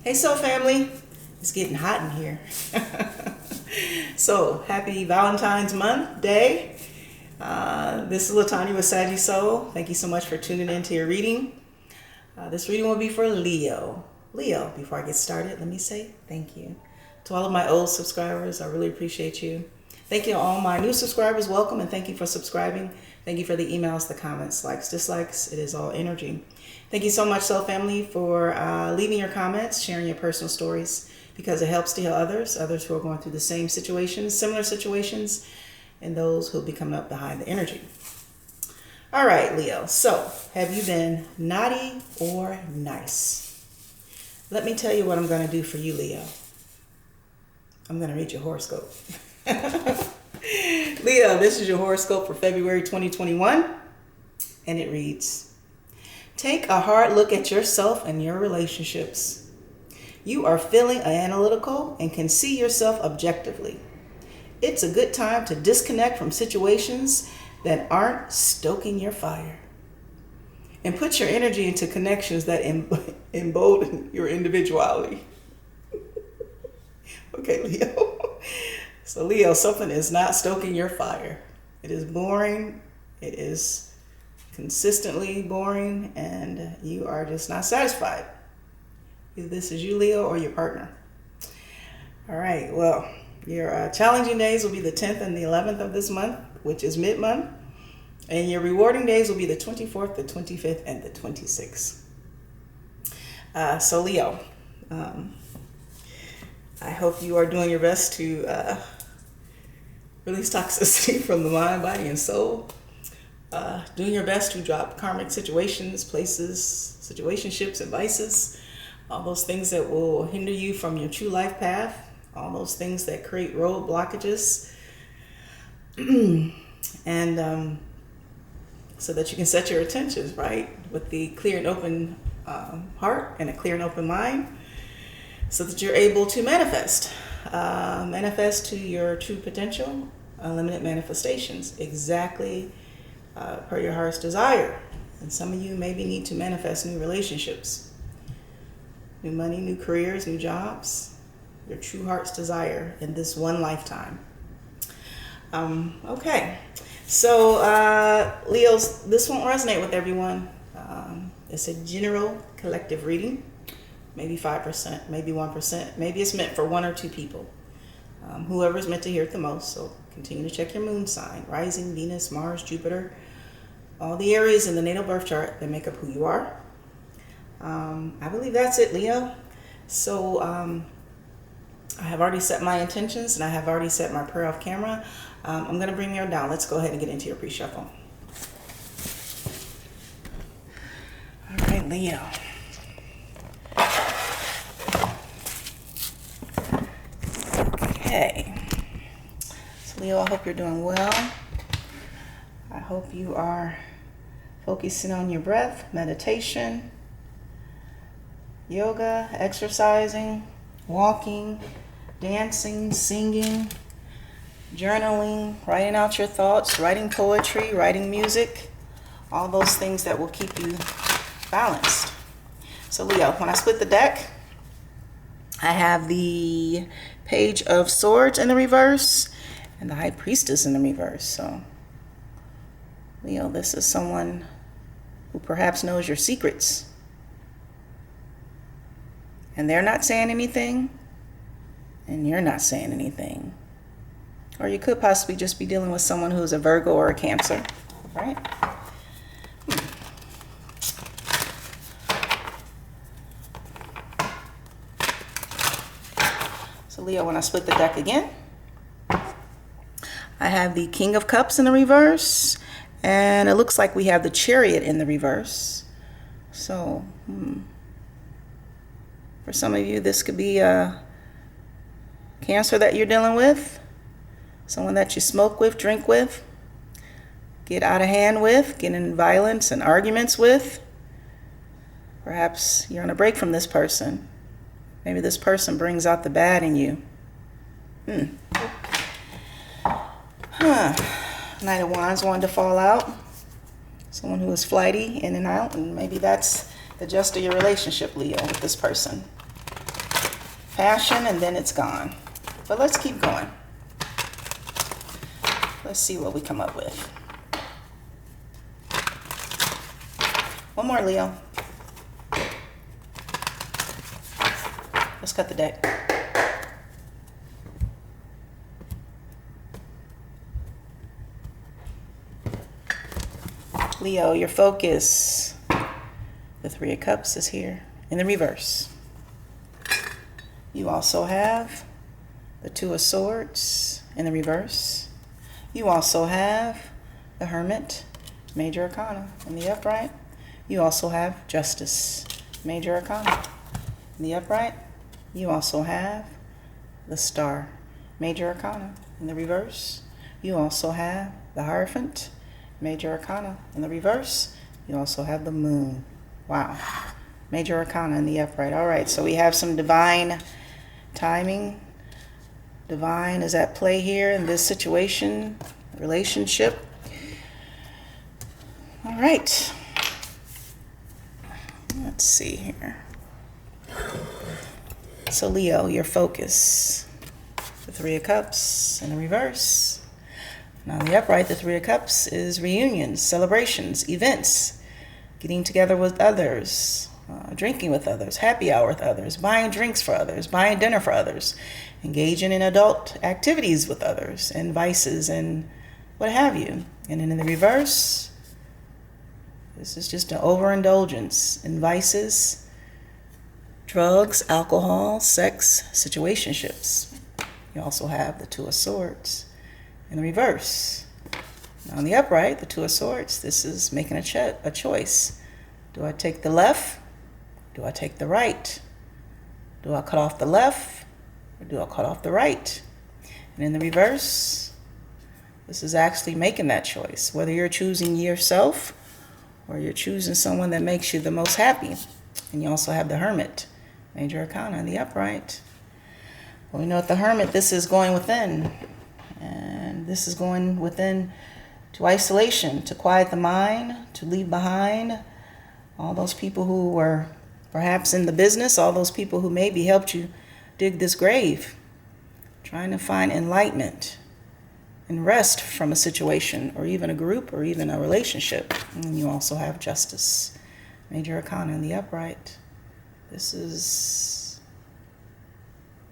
Hey Soul Family, it's getting hot in here. So happy Valentine's Month Day. This is LaTonya with Sagii Soul. Thank you so much for tuning in to your reading. This reading will be for Leo. Leo, before I get started, let me say thank you to all of my old subscribers. I really appreciate you. Thank you to all my new subscribers. Welcome and thank you for subscribing. Thank you for the emails, the comments, likes, dislikes. It is all energy. Thank you so much, Soul Family, for leaving your comments, sharing your personal stories, because it helps to heal others who are going through the same situations, similar situations, and those who will be coming up behind the energy. All right, Leo. So, have you been naughty or nice? Let me tell you what I'm going to do for you, Leo. I'm going to read your horoscope. Leo, this is your horoscope for February 2021, and it reads, take a hard look at yourself and your relationships. You are feeling analytical and can see yourself objectively. It's a good time to disconnect from situations that aren't stoking your fire and put your energy into connections that embolden your individuality. Okay, Leo. So Leo, something is not stoking your fire. It is boring. It is consistently boring, and you are just not satisfied. Either this is you, Leo, or your partner. All right, well, your challenging days will be the 10th and the 11th of this month, which is mid-month, and your rewarding days will be the 24th, the 25th, and the 26th. So Leo, I hope you are doing your best to release toxicity from the mind, body, and soul. Doing your best to drop karmic situations, places, situationships, and vices. All those things that will hinder you from your true life path. All those things that create road blockages. And so that you can set your intentions, right? With the clear and open heart and a clear and open mind. So that you're able to manifest. Manifest to your true potential. Unlimited manifestations. Exactly per your heart's desire. And some of you maybe need to manifest new relationships. New money, new careers, new jobs. Your true heart's desire in this one lifetime. Okay. So, Leos, this won't resonate with everyone. It's a general collective reading. Maybe 5%, maybe 1%. Maybe it's meant for one or two people. Whoever's meant to hear it the most. So continue to check your moon sign, rising, Venus, Mars, Jupiter, all the areas in the natal birth chart that make up who you are. I believe that's it, Leo. So I have already set my intentions and I have already set my prayer off camera. I'm going to bring you down. Let's go ahead and get into your pre-shuffle. All right, Leo. Okay. So Leo, I hope you're doing well. I hope you are focusing on your breath, meditation, yoga, exercising, walking, dancing, singing, journaling, writing out your thoughts, writing poetry, writing music, all those things that will keep you balanced. So Leo, when I split the deck, I have the Page of Swords in the reverse and the High Priestess in the reverse. So Leo, this is someone who perhaps knows your secrets. And they're not saying anything, and you're not saying anything. Or you could possibly just be dealing with someone who's a Virgo or a Cancer, right? So Leo, when I split the deck again, I have the King of Cups in the reverse, and it looks like we have the Chariot in the reverse. So, for some of you, this could be a Cancer that you're dealing with, someone that you smoke with, drink with, get out of hand with, get in violence and arguments with. Perhaps you're on a break from this person. Maybe this person brings out the bad in you. Knight of Wands wanted to fall out. Someone who is flighty, in and out, and maybe that's the gist of your relationship, Leo, with this person. passion, and then it's gone. But let's keep going. Let's see what we come up with. One more, Leo. Let's cut the deck. Leo, your focus. The Three of Cups is here in the reverse. You also have the Two of Swords in the reverse. You also have the Hermit, Major Arcana in the upright. You also have Justice, Major Arcana in the upright. You also have the Star, Major Arcana in the reverse. You also have the Hierophant, Major Arcana in the reverse. You also have the Moon. Wow. Major Arcana in the upright. All right, so we have some divine timing. Divine is at play here in this situation, relationship. All right. Let's see here. So Leo, your focus. The Three of Cups in the reverse. Now, in the upright, the Three of Cups is reunions, celebrations, events, getting together with others, drinking with others, happy hour with others, buying drinks for others, buying dinner for others, engaging in adult activities with others, and vices and what have you. And then in the reverse, this is just an overindulgence in vices, drugs, alcohol, sex, situationships. You also have the Two of Swords in the reverse. Now, in the upright, the Two of Swords, this is making a choice. Do I take the left? Do I take the right? Do I cut off the left? Or do I cut off the right? And in the reverse, this is actually making that choice. Whether you're choosing yourself or you're choosing someone that makes you the most happy. And you also have the Hermit, Major Arcana in the upright. Well, we know at the Hermit, this is going within. And this is going within to isolation, to quiet the mind, to leave behind all those people who were perhaps in the business, all those people who maybe helped you dig this grave, trying to find enlightenment and rest from a situation or even a group or even a relationship. And you also have Justice, Major Arcana in the upright. This is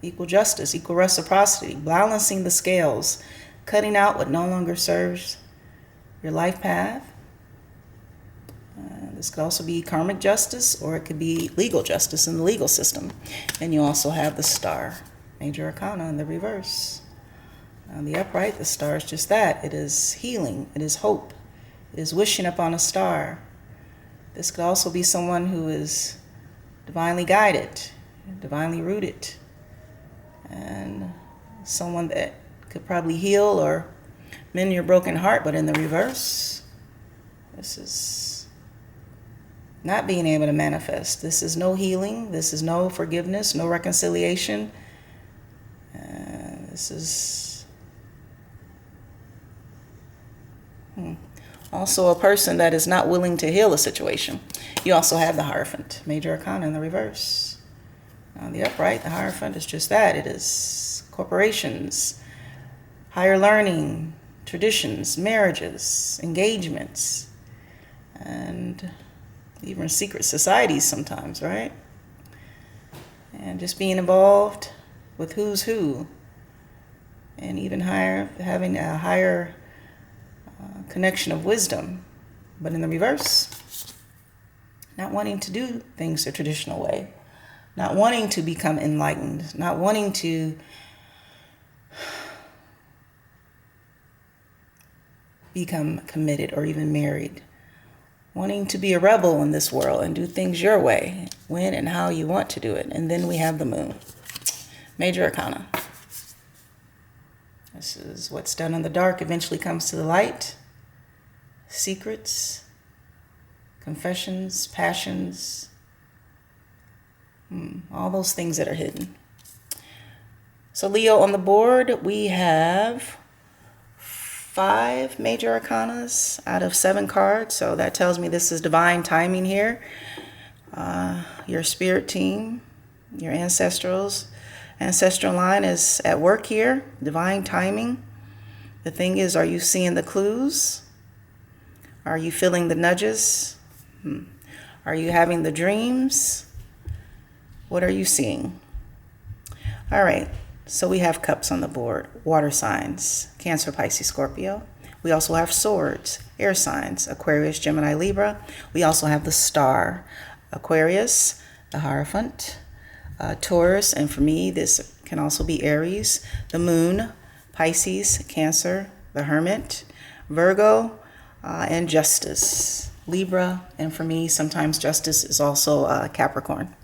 equal justice, equal reciprocity, balancing the scales, cutting out what no longer serves your life path. This could also be karmic justice, or it could be legal justice in the legal system. And you also have the Star, Major Arcana in the reverse. On the upright, the Star is just that. It is healing. It is hope. It is wishing upon a star. This could also be someone who is divinely guided, divinely rooted, and someone that could probably heal or mend your broken heart. But in the reverse, this is not being able to manifest. This is no healing. This is no forgiveness, no reconciliation. This is also a person that is not willing to heal a situation. You also have the Hierophant, Major Arcana in the reverse. On the upright, the Hierophant is just that. It is corporations, higher learning, traditions, marriages, engagements, and even secret societies sometimes, right? And just being involved with who's who, and even having a higher connection of wisdom. But in the reverse, not wanting to do things the traditional way, not wanting to become enlightened, not wanting to become committed or even married, wanting to be a rebel in this world and do things your way, when and how you want to do it. And then we have the Moon, Major Arcana. This is what's done in the dark eventually comes to the light. Secrets, confessions, passions, all those things that are hidden. So Leo, on the board, we have 5 major arcanas out of 7 cards. So that tells me this is divine timing here. Your spirit team, your ancestrals, Ancestral line is at work here. Divine timing. The thing is, are you seeing the clues? Are you feeling the nudges? Are you having the dreams? What are you seeing? All right, so we have cups on the board. Water signs, Cancer, Pisces, Scorpio. We also have swords, air signs, Aquarius, Gemini, Libra. We also have the star, Aquarius, the Hierophant, Taurus, and for me, this can also be Aries, the moon, Pisces, Cancer, the Hermit, Virgo, and Justice, Libra, and for me, sometimes Justice is also Capricorn.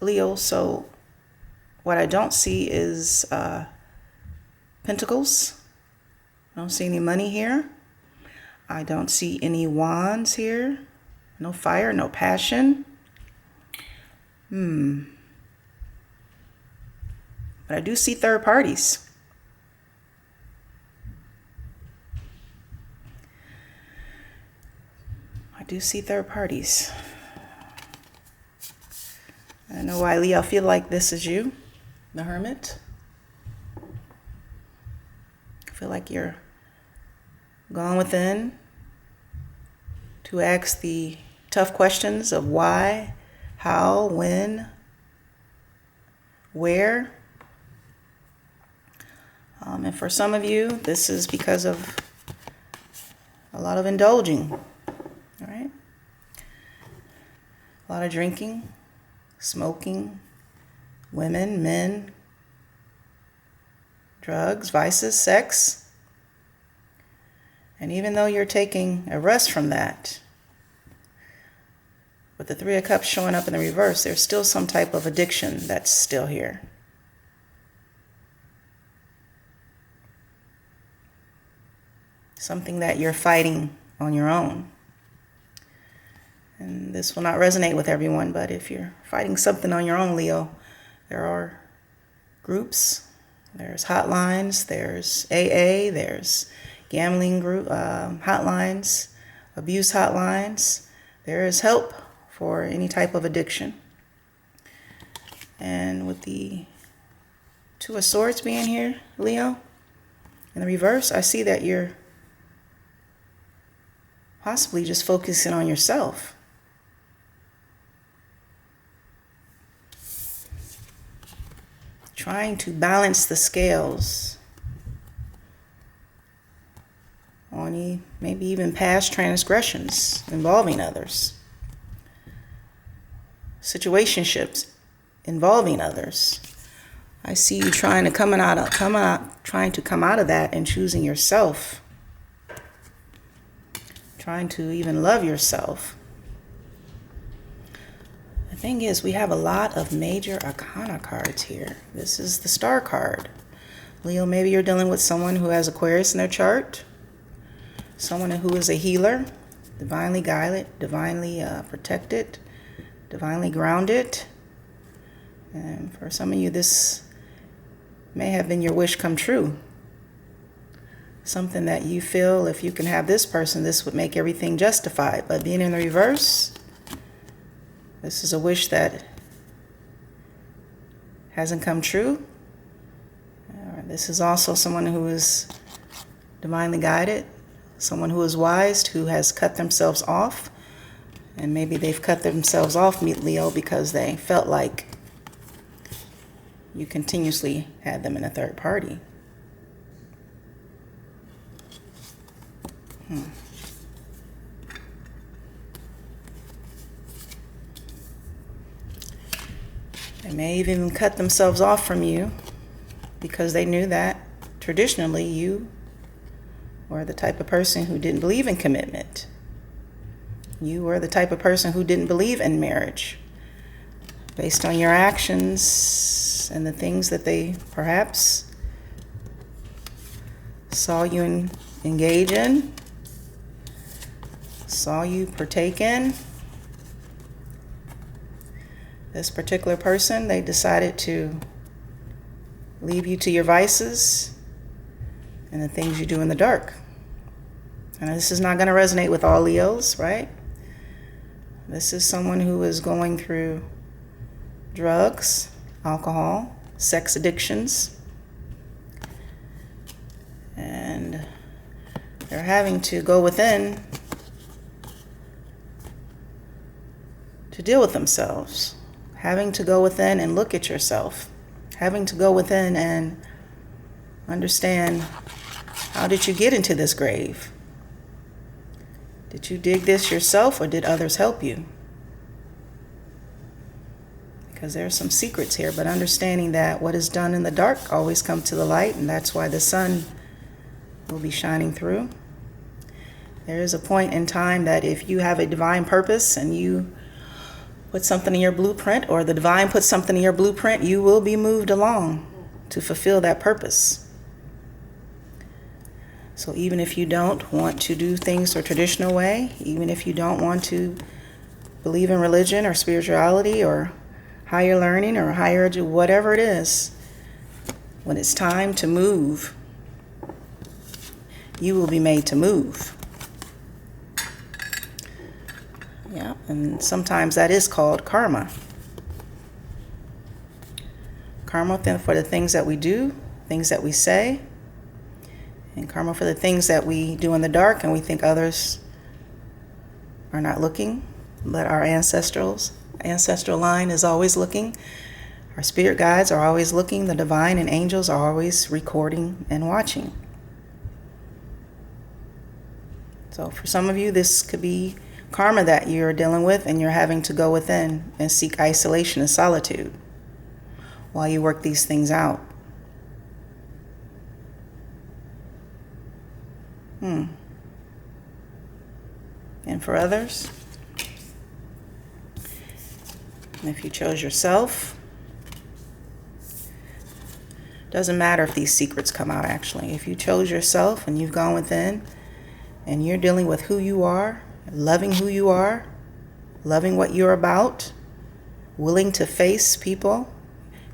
Leo, so what I don't see is Pentacles. I don't see any money here. I don't see any wands here. No fire, no passion. But I do see third parties. I do see third parties. I don't know why, Leo, I feel like this is you, the Hermit. I feel like you're gone within to ask the tough questions of why, how, when, where. And for some of you, this is because of a lot of indulging, all right? A lot of drinking, smoking, women, men, drugs, vices, sex. And even though you're taking a rest from that, with the Three of Cups showing up in the reverse, there's still some type of addiction that's still here. Something that you're fighting on your own. And this will not resonate with everyone, but if you're fighting something on your own, Leo, there are groups, there's hotlines, there's AA, there's gambling group hotlines, abuse hotlines. There is help for any type of addiction. And with the Two of Swords being here, Leo, in the reverse, I see that you're possibly just focusing on yourself. Trying to balance the scales on maybe even past transgressions involving others. Situationships involving others. I see you trying to come out of that and choosing yourself. Trying to even love yourself. The thing is, we have a lot of major arcana cards here. This is the star card. Leo, maybe you're dealing with someone who has Aquarius in their chart. Someone who is a healer, divinely guided, divinely protected, divinely grounded. And for some of you, this may have been your wish come true. Something that you feel, if you can have this person, this would make everything justified. But being in the reverse, this is a wish that hasn't come true. This is also someone who is divinely guided, someone who is wise, who has cut themselves off. And maybe they've cut themselves off, Leo, because they felt like you continuously had them in a third party. They may even cut themselves off from you because they knew that traditionally you were the type of person who didn't believe in commitment. You were the type of person who didn't believe in marriage. Based on your actions and the things that they perhaps saw you engage in, saw you partake in. This particular person, they decided to leave you to your vices and the things you do in the dark. And this is not going to resonate with all Leos, right? This is someone who is going through drugs, alcohol, sex addictions, and they're having to go within to deal with themselves, having to go within and look at yourself, having to go within and understand, how did you get into this grave? Did you dig this yourself, or did others help you? Because there are some secrets here, but understanding that what is done in the dark always comes to the light, and that's why the sun will be shining through. There is a point in time that if you have a divine purpose and you put something in your blueprint, or the divine puts something in your blueprint, you will be moved along to fulfill that purpose. So even if you don't want to do things the traditional way, even if you don't want to believe in religion or spirituality or higher learning or higher, whatever it is, when it's time to move, you will be made to move. Yeah, and sometimes that is called karma. Karma for the things that we do, things that we say, and karma for the things that we do in the dark and we think others are not looking, but our ancestral line is always looking. Our spirit guides are always looking. The divine and angels are always recording and watching. So for some of you, this could be karma that you're dealing with, and you're having to go within and seek isolation and solitude while you work these things out. And for others, if you chose yourself, doesn't matter if these secrets come out actually. If you chose yourself and you've gone within and you're dealing with who you are, loving who you are, loving what you're about, willing to face people,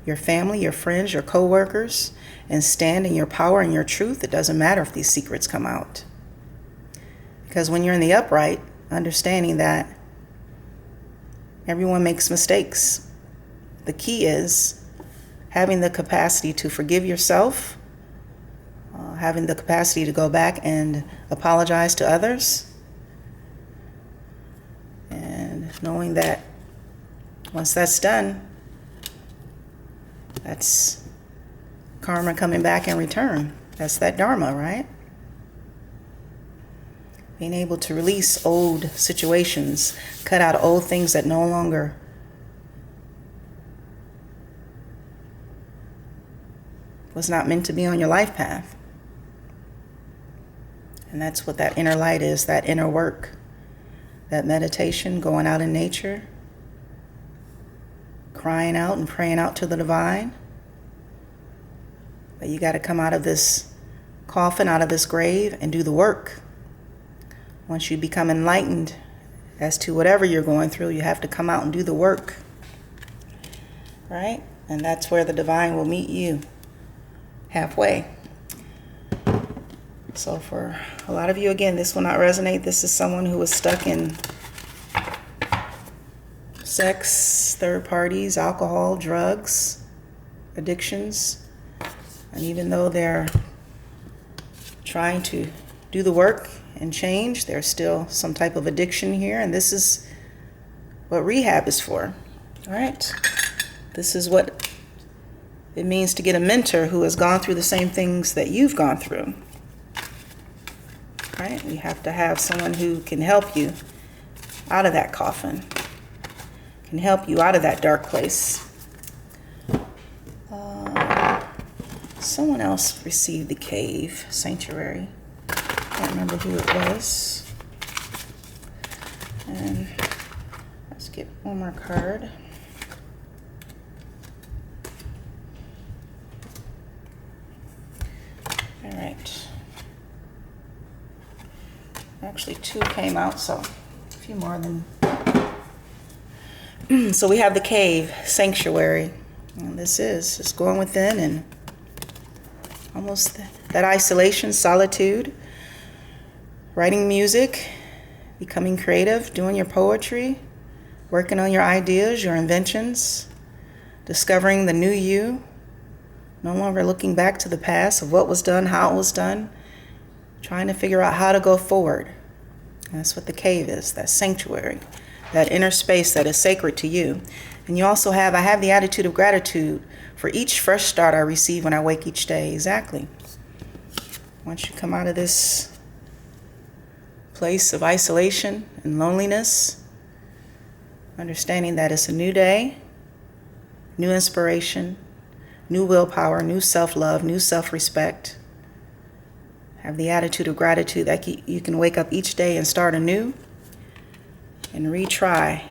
your family, your friends, your co-workers, and stand in your power and your truth, it doesn't matter if these secrets come out. Because when you're in the upright, understanding that everyone makes mistakes, the key is having the capacity to forgive yourself, having the capacity to go back and apologize to others, and knowing that once that's done, that's karma coming back in return. That's that DHARMA, right? Being able to release old situations, cut out old things that no longer was not meant to be on your life path. And that's what that inner light is, that inner work, that meditation, going out in nature, crying out and praying out to the divine. But you got to come out of this coffin, out of this grave, and do the work. Once you become enlightened as to whatever you're going through, you have to come out and do the work, right? And that's where the divine will meet you halfway. So for a lot of you, again, this will not resonate. This is someone who is stuck in sex, third parties, alcohol, drugs, addictions. And even though they're trying to do the work and change, there's still some type of addiction here. And this is what rehab is for, all right? This is what it means to get a mentor who has gone through the same things that you've gone through, right? You have to have someone who can help you out of that coffin, can help you out of that dark place. Someone else received the cave sanctuary. I can't remember who it was. And let's get one more card. All right. Actually, two came out, so a few more than. So we have the cave sanctuary. And this is just going within and almost that isolation, solitude, writing music, becoming creative, doing your poetry, working on your ideas, your inventions, discovering the new you, no longer looking back to the past of what was done, how it was done, trying to figure out how to go forward. And that's what the cave is, that sanctuary, that inner space that is sacred to you. And you also have, I have the attitude of gratitude for each fresh start I receive when I wake each day. Exactly. Once you come out of this place of isolation and loneliness, understanding that it's a new day, new inspiration, new willpower, new self-love, new self-respect. Have the attitude of gratitude that you can wake up each day and start anew and retry